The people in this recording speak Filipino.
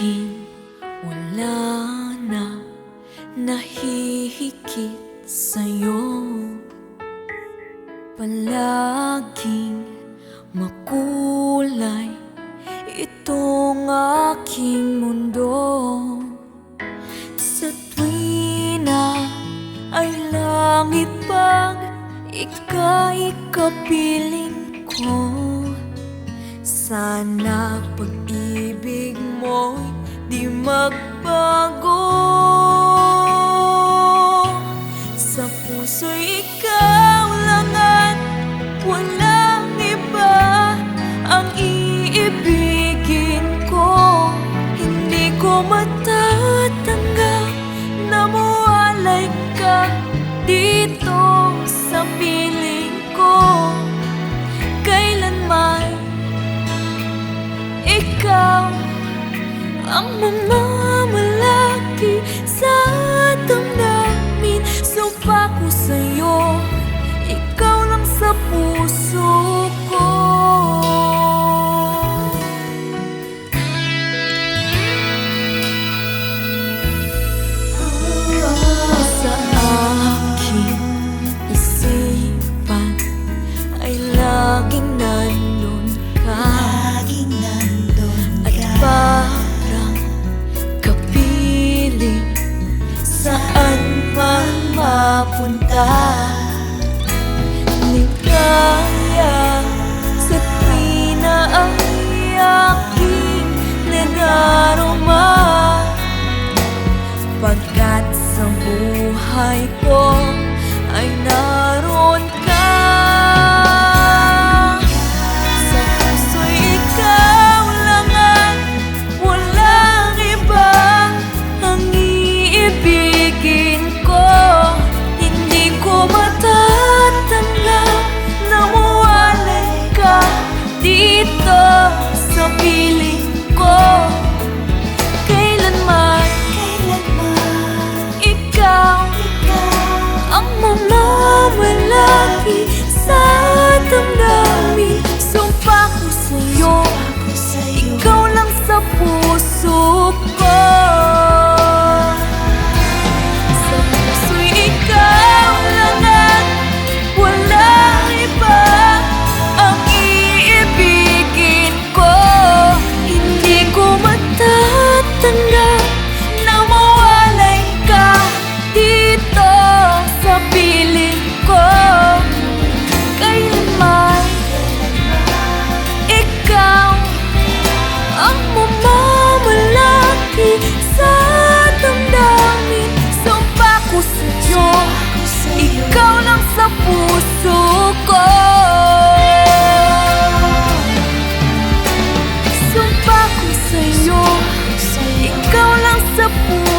akin wala na nahihigit sa'yo. Palaging makulay itong aking mundo. Sa tuwina ay langit pang ika'y kapiling ko. Sana pag-ibig mo'y di magbago. Sa puso'y ikaw lang at walang iba ang iibigin ko. Hindi ko matatanggap na mawalay ka dito sa piling ko. Kailanman ikaw ang mamamalagi sa damdamin. Sumpa ko sa'yo, ikaw lang sa puso ko. Sa aking isipan ay laging nandun ka. At parang kapiling saan man mapunta. Ligaya sa tuwina ay aking nadarama, pagkat sa buhay ko ay naroon ka. Sa puso'y ikaw lang at walang iba ang iibigin ko. Hindi ko matatanggap na mawalay ka dito sa piling ko. Kailanman ikaw ang mamamalagi sa damdamin. Sumpa ko sa'yo, ikaw lang sa puso ko. Sa puso'y ikaw lang at walang iba ang iibigin ko. Hindi ko matatanggap na mawalay ka dito sa piling ko. Kailanman ikaw ang mamamalagi sa damdamin. Sumpa ko sa'yo, ikaw lang sa puso ko. Sumpa ko sa'yo, ikaw lang sa puso ko.